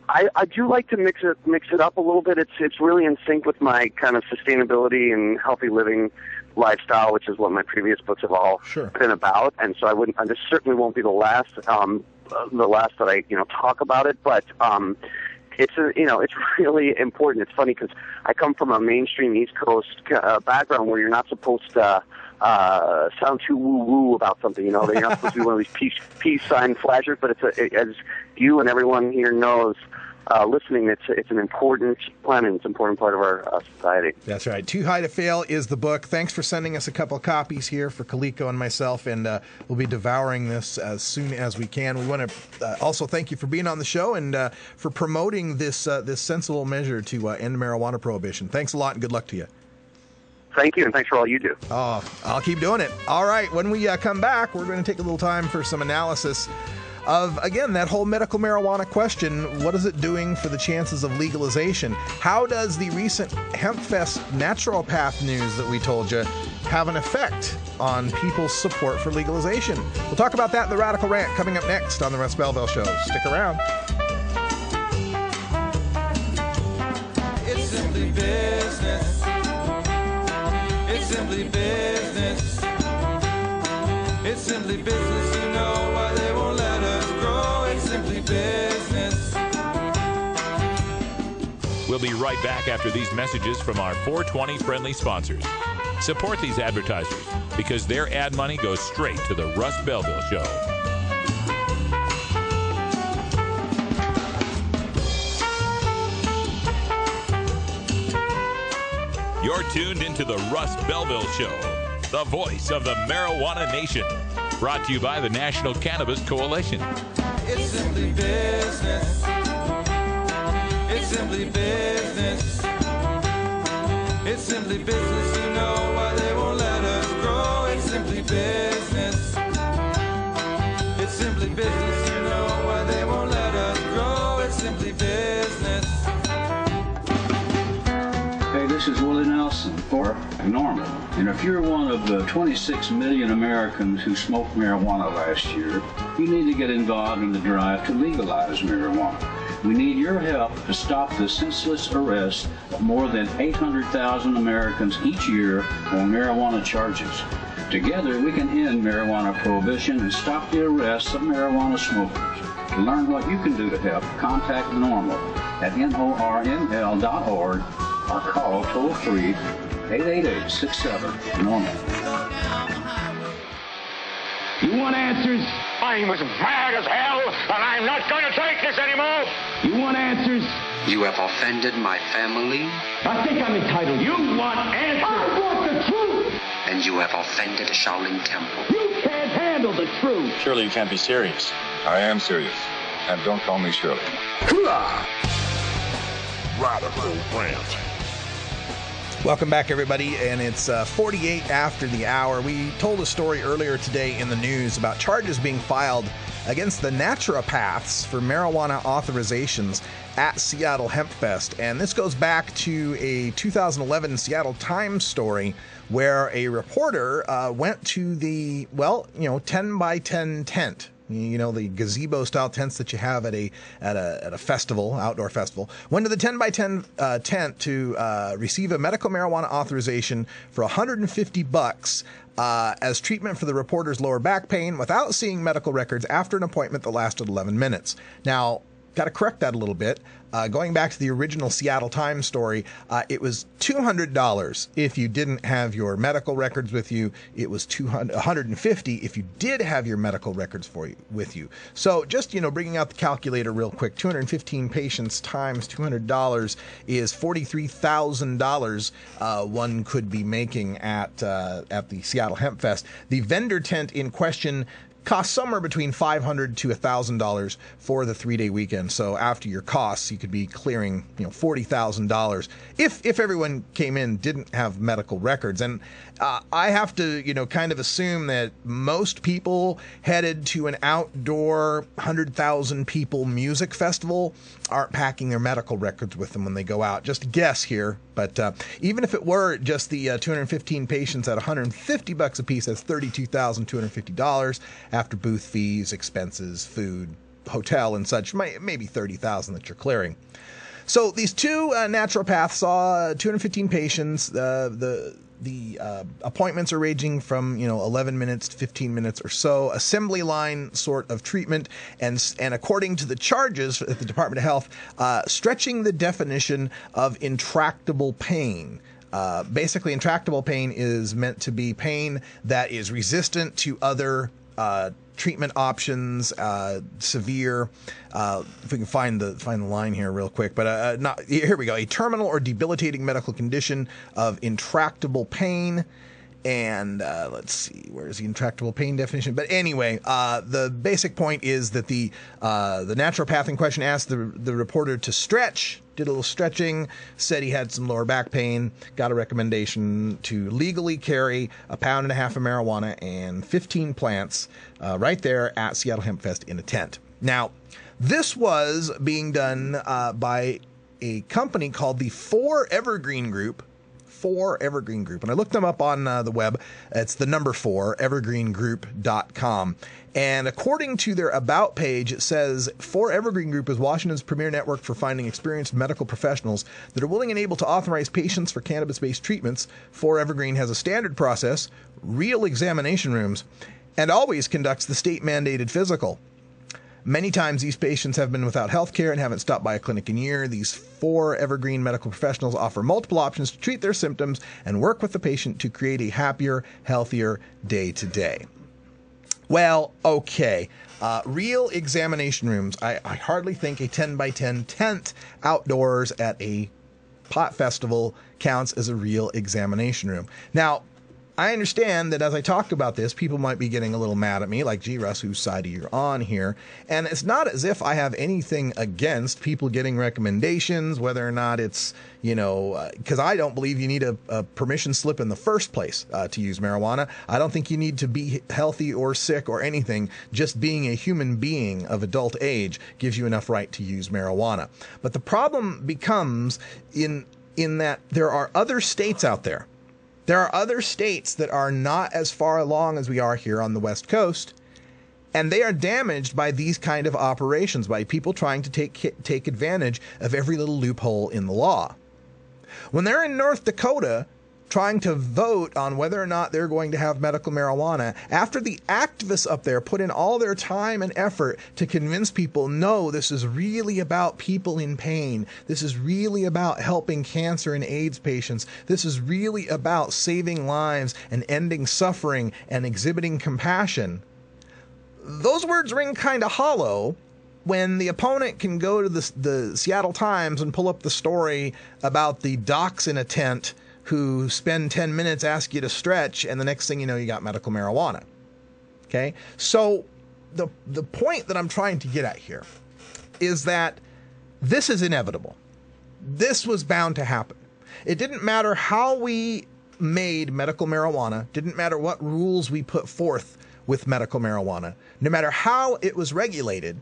I do like to mix it up a little bit. It's really in sync with my kind of sustainability and healthy living lifestyle, which is what my previous books have all been about. And so this certainly won't be the last that I talk about it, but it's really important. It's funny because I come from a mainstream East Coast background where you're not supposed to sound too woo-woo about something. You're not supposed to be one of these peace sign flashers, but as you and everyone here knows, listening. It's an important plan, and it's an important part of our society. That's right. Too High to Fail is the book. Thanks for sending us a couple of copies here for Kaliko and myself, and we'll be devouring this as soon as we can. We want to also thank you for being on the show and for promoting this sensible measure to end marijuana prohibition. Thanks a lot, and good luck to you. Thank you, and thanks for all you do. Oh, I'll keep doing it. All right, when we come back, we're going to take a little time for some analysis of, again, that whole medical marijuana question. What is it doing for the chances of legalization? How does the recent HempFest naturopath news that we told you have an effect on people's support for legalization? We'll talk about that in the Radical Rant coming up next on the Russ Belville Show. Stick around. It's simply business. It's simply business. It's simply business. You know why they won't let us grow. It's simply business. We'll be right back after these messages from our 420 friendly sponsors. Support these advertisers because their ad money goes straight to the Russ Belville Show. You're tuned into the Russ Belville Show, the voice of the marijuana nation. Brought to you by the National Cannabis Coalition. It's simply business. It's simply business. It's simply business. You know why they won't let us grow. It's simply business. It's simply business. You know why they won't let us grow. It's simply business. Hey, this is Willie Nelson for Normal. And if you're one of the 26 million Americans who smoked marijuana last year, you need to get involved in the drive to legalize marijuana. We need your help to stop the senseless arrest of more than 800,000 Americans each year on marijuana charges. Together, we can end marijuana prohibition and stop the arrests of marijuana smokers. To learn what you can do to help, contact NORML at NORML.org or call toll-free 888-67-NORMAL. You want answers? I'm as mad as hell, and I'm not going to take this anymore. You want answers? You have offended my family. I think I'm entitled. You want answers? I want the truth. And you have offended the Shaolin Temple. You can't handle the truth. Surely you can't be serious. I am serious. And don't call me Shirley. Radical Rant. Welcome back, everybody, and it's 48 after the hour. We told a story earlier today in the news about charges being filed against the naturopaths for marijuana authorizations at Seattle HempFest, and this goes back to a 2011 Seattle Times story where a reporter went to the 10 by 10 tent. You know, the gazebo-style tents that you have at a festival, outdoor festival. Went to the 10 by 10 tent to receive a medical marijuana authorization for $150 as treatment for the reporter's lower back pain without seeing medical records after an appointment that lasted 11 minutes. Now, got to correct that a little bit. Going back to the original Seattle Times story, it was $200 if you didn't have your medical records with you. It was $150 if you did have your medical records with you. So just, bringing out the calculator real quick, 215 patients times $200 is $43,000 one could be making at the Seattle HempFest. The vendor tent in question costs somewhere between $500 to $1,000 for the 3-day weekend. So after your costs, you could be clearing, $40,000 if everyone came in didn't have medical records. And I have to, kind of assume that most people headed to an outdoor 100,000 people music festival aren't packing their medical records with them when they go out. Just a guess here. But even if it were just the 215 patients at $150 a piece, that's $32,250 after booth fees, expenses, food, hotel, and such. Maybe $30,000 that you're clearing. So these two naturopaths saw 215 patients. The appointments are ranging from 11 minutes to 15 minutes or so, assembly line sort of treatment, and according to the charges at the Department of Health, stretching the definition of intractable pain. Basically, intractable pain is meant to be pain that is resistant to other treatment options, severe. If we can find the line here real quick, but here we go. A terminal or debilitating medical condition of intractable pain. And let's see, where's the intractable pain definition? But anyway, the basic point is that the naturopath in question asked the reporter to stretch, did a little stretching, said he had some lower back pain, got a recommendation to legally carry 1.5 pounds of marijuana and 15 plants right there at Seattle Hemp Fest in a tent. Now, this was being done by a company called the 4 Evergreen Group. 4 Evergreen Group. And I looked them up on the web. It's the number 4, evergreengroup.com. And according to their About page, it says 4 Evergreen Group is Washington's premier network for finding experienced medical professionals that are willing and able to authorize patients for cannabis-based treatments. 4 Evergreen has a standard process, real examination rooms, and always conducts the state-mandated physical. Many times these patients have been without health care and haven't stopped by a clinic in a year. These 4 Evergreen medical professionals offer multiple options to treat their symptoms and work with the patient to create a happier, healthier day-to-day. Well, okay. Real examination rooms. I hardly think a 10 by 10 tent outdoors at a pot festival counts as a real examination room. Now, I understand that as I talk about this, people might be getting a little mad at me, like, gee, Russ, whose side are you on here? And it's not as if I have anything against people getting recommendations, whether or not it's, because I don't believe you need a permission slip in the first place to use marijuana. I don't think you need to be healthy or sick or anything. Just being a human being of adult age gives you enough right to use marijuana. But the problem becomes in that there are other states out there. There are other states that are not as far along as we are here on the West Coast, and they are damaged by these kind of operations, by people trying to take advantage of every little loophole in the law. When they're in North Dakota trying to vote on whether or not they're going to have medical marijuana, after the activists up there put in all their time and effort to convince people, no, this is really about people in pain. This is really about helping cancer and AIDS patients. This is really about saving lives and ending suffering and exhibiting compassion. Those words ring kind of hollow when the opponent can go to the Seattle Times and pull up the story about the docs in a tent who spend 10 minutes, ask you to stretch, and the next thing you know, you got medical marijuana. Okay? So the point that I'm trying to get at here is that this is inevitable. This was bound to happen. It didn't matter how we made medical marijuana, didn't matter what rules we put forth with medical marijuana, no matter how it was regulated,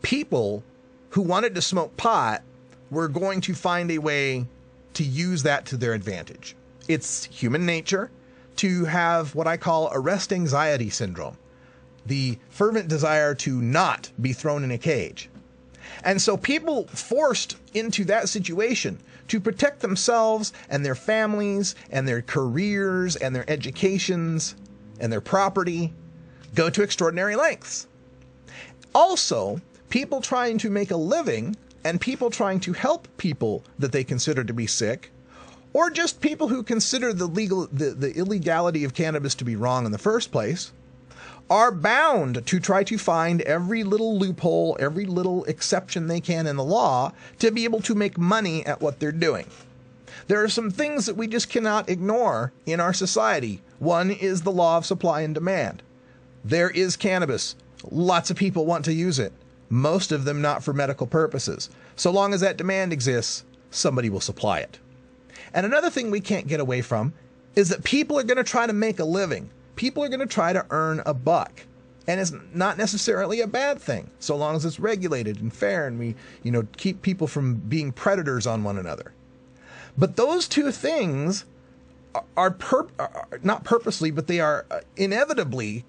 people who wanted to smoke pot were going to find a way to use that to their advantage. It's human nature to have what I call arrest anxiety syndrome, the fervent desire to not be thrown in a cage. And so people forced into that situation to protect themselves and their families and their careers and their educations and their property go to extraordinary lengths. Also, people trying to make a living and people trying to help people that they consider to be sick, or just people who consider the illegality of cannabis to be wrong in the first place, are bound to try to find every little loophole, every little exception they can in the law to be able to make money at what they're doing. There are some things that we just cannot ignore in our society. One is the law of supply and demand. There is cannabis. Lots of people want to use it. Most of them not for medical purposes. So long as that demand exists, somebody will supply it. And another thing we can't get away from is that people are going to try to make a living. People are going to try to earn a buck. And it's not necessarily a bad thing, so long as it's regulated and fair and we, keep people from being predators on one another. But those two things are not purposely, but they are inevitably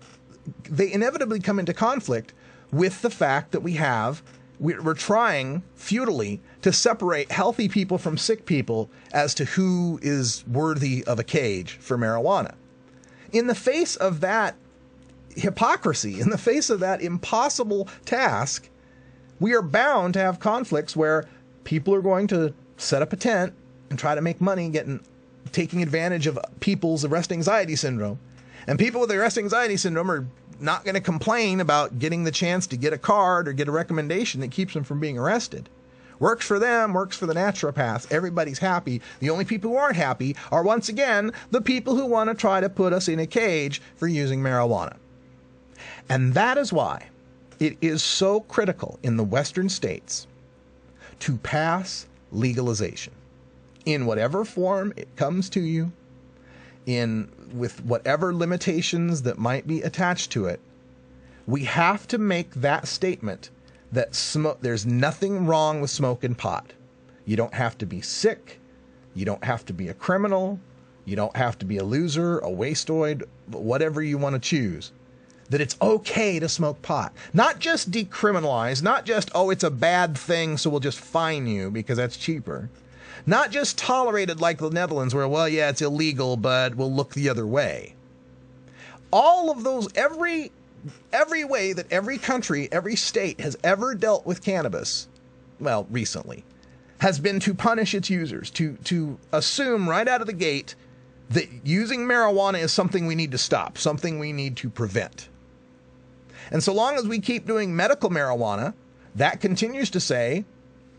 come into conflict with the fact that we're trying futilely to separate healthy people from sick people as to who is worthy of a cage for marijuana. In the face of that hypocrisy, in the face of that impossible task, we are bound to have conflicts where people are going to set up a tent and try to make money taking advantage of people's arrest anxiety syndrome. And people with arrest anxiety syndrome are not going to complain about getting the chance to get a card or get a recommendation that keeps them from being arrested. Works for them, works for the naturopaths. Everybody's happy. The only people who aren't happy are, once again, the people who want to try to put us in a cage for using marijuana. And that is why it is so critical in the Western states to pass legalization in whatever form it comes to you, with whatever limitations that might be attached to it. We have to make that statement that there's nothing wrong with smoking pot. You don't have to be sick. You don't have to be a criminal. You don't have to be a loser, a wastoid, whatever you want to choose. That it's okay to smoke pot. Not just decriminalize, not just, oh, it's a bad thing, so we'll just fine you because that's cheaper. Not just tolerated like the Netherlands where, well, yeah, it's illegal, but we'll look the other way. All of those, every way that every country, every state has ever dealt with cannabis, well, recently, has been to punish its users, to assume right out of the gate that using marijuana is something we need to stop, something we need to prevent. And so long as we keep doing medical marijuana, that continues to say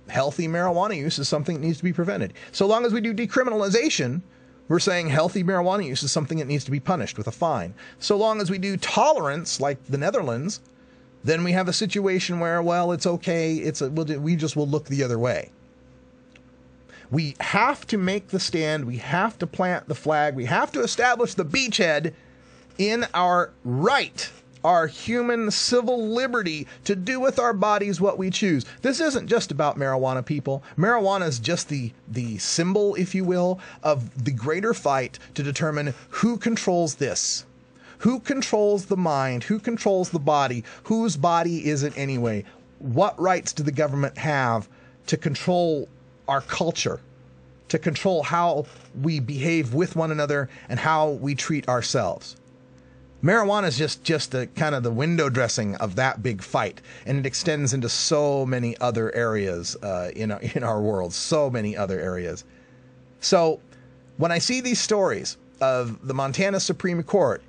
healthy marijuana use is something that needs to be prevented. So long as we do decriminalization, we're saying healthy marijuana use is something that needs to be punished with a fine. So long as we do tolerance, like the Netherlands, then we have a situation where, well, it's okay, we just will look the other way. We have to make the stand, we have to plant the flag, we have to establish the beachhead in our right, our human civil liberty to do with our bodies what we choose. This isn't just about marijuana, people. Marijuana is just the symbol, if you will, of the greater fight to determine who controls this. Who controls the mind? Who controls the body? Whose body is it anyway? What rights do the government have to control our culture, to control how we behave with one another and how we treat ourselves? Marijuana is just the kind of the window dressing of that big fight, and it extends into so many other areas in our world, so many other areas. So when I see these stories of the Montana Supreme Court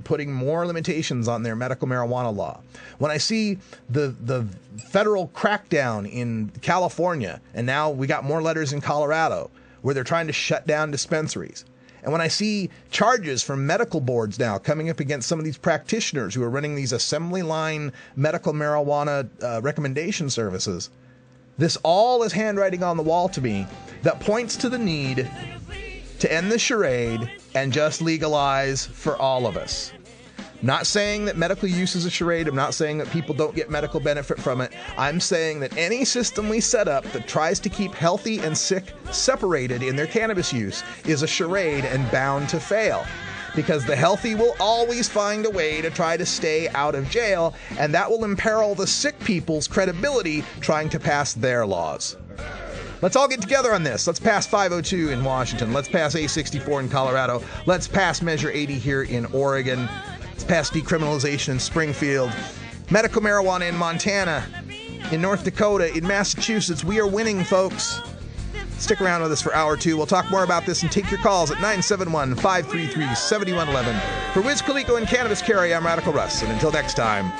putting more limitations on their medical marijuana law, when I see the federal crackdown in California, and now we got more letters in Colorado where they're trying to shut down dispensaries, and when I see charges from medical boards now coming up against some of these practitioners who are running these assembly line medical marijuana recommendation services, this all is handwriting on the wall to me that points to the need to end the charade and just legalize for all of us. Not saying that medical use is a charade. I'm not saying that people don't get medical benefit from it. I'm saying that any system we set up that tries to keep healthy and sick separated in their cannabis use is a charade and bound to fail. Because the healthy will always find a way to try to stay out of jail, and that will imperil the sick people's credibility trying to pass their laws. Let's all get together on this. Let's pass 502 in Washington. Let's pass A64 in Colorado. Let's pass Measure 80 here in Oregon. Let's pass decriminalization in Springfield. Medical marijuana in Montana, in North Dakota, in Massachusetts. We are winning, folks. Stick around with us for hour two. We'll talk more about this and take your calls at 971-533-7111. For Wiz Khalifa and Cannabis Carry, I'm Radical Russ. And until next time,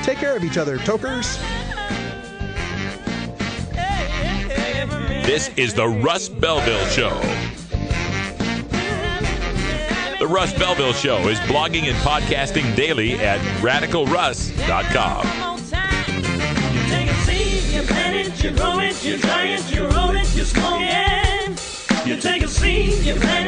take care of each other, tokers. This is the Russ Belville Show. The Russ Belville Show is blogging and podcasting daily at RadicalRuss.com. You take a seed, you plant it, you grow it, you dry it, you roll it, you smoke it. You take a seed, you plant